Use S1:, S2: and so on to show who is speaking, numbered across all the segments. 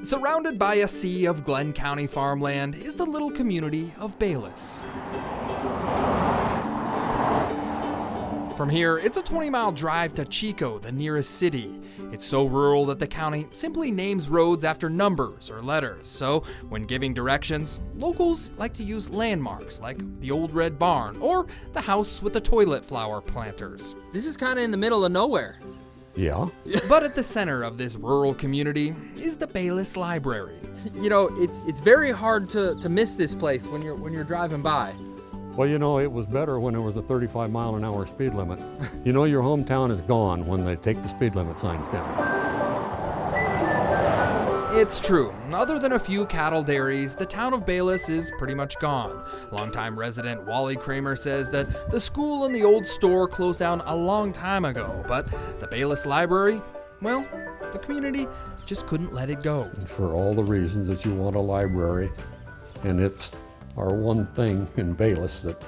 S1: Surrounded by a sea of Glenn County farmland is the little community of Bayless. From here, it's a 20-mile drive to Chico, the nearest city. It's so rural that the county simply names roads after numbers or letters. So, when giving directions, locals like to use landmarks like the old red barn or the house with the toilet flower planters.
S2: This is kind of in the middle of nowhere.
S3: Yeah.
S1: But at the center of this rural community is the Bayless Library.
S2: You know, it's very hard to miss this place when you're driving by.
S3: Well, you know, it was better when there was a 35-mile-an-hour speed limit. You know your hometown is gone when they take the speed limit signs down.
S1: It's true. Other than a few cattle dairies, the town of Bayless is pretty much gone. Longtime resident Wally Kramer says that the school and the old store closed down a long time ago, but the Bayless Library, well, the community just couldn't let it go.
S3: And for all the reasons that you want a library, and it's our one thing in Bayless that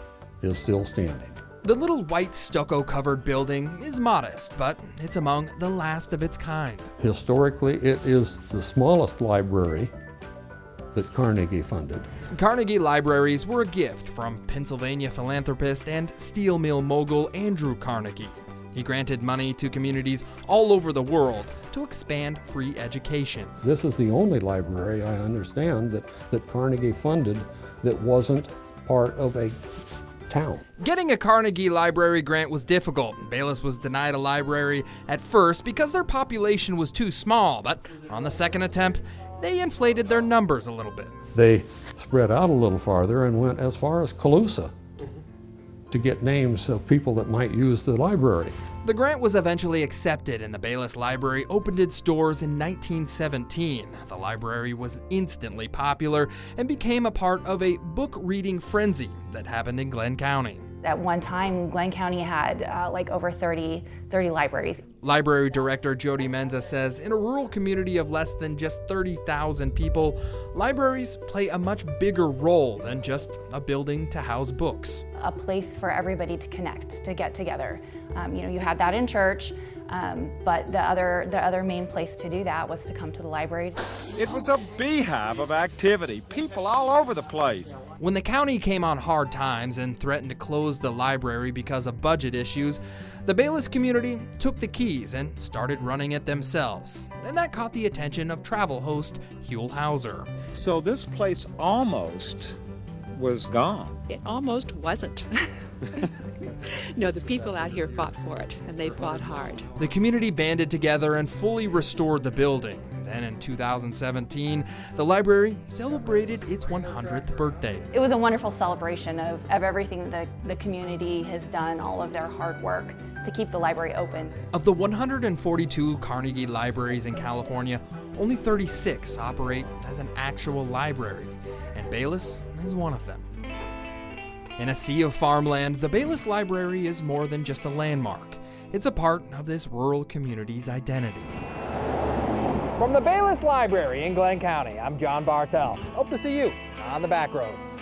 S3: is still standing.
S1: The little white stucco-covered building is modest, but it's among the last of its kind.
S3: Historically, it is the smallest library that Carnegie funded.
S1: Carnegie libraries were a gift from Pennsylvania philanthropist and steel mill mogul Andrew Carnegie. He granted money to communities all over the world to expand free education.
S3: This is the only library I understand that Carnegie funded that wasn't part of a town.
S1: Getting a Carnegie Library grant was difficult. Bayless was denied a library at first because their population was too small, but on the second attempt, they inflated their numbers a little bit.
S3: They spread out a little farther and went as far as Colusa to get names of people that might use the library.
S1: The grant was eventually accepted and the Bayless Library opened its doors in 1917. The library was instantly popular and became a part of a book reading frenzy that happened in Glenn County.
S4: At one time, Glenn County had like over 30 libraries.
S1: Library Director Jody Menza says in a rural community of less than just 30,000 people, libraries play a much bigger role than just a building to house books.
S4: A place for everybody to connect, to get together. You have that in church, but the other main place to do that was to come to the library.
S5: It was a beehive of activity, people all over the place.
S1: When the county came on hard times and threatened to close the library because of budget issues, the Bayless community took the keys and started running it themselves. And that caught the attention of travel host Huell Hauser.
S5: So this place almost was gone.
S6: It almost wasn't. No, the people out here fought for it, and they fought hard.
S1: The community banded together and fully restored the building. Then in 2017, the library celebrated its 100th birthday.
S4: It was a wonderful celebration of everything that the community has done, all of their hard work to keep the library open.
S1: Of the 142 Carnegie libraries in California, only 36 operate as an actual library, and Bayless is one of them. In a sea of farmland, the Bayless Library is more than just a landmark. It's a part of this rural community's identity. From the Bayless Library in Glenn County, I'm John Bartell. Hope to see you on the Backroads.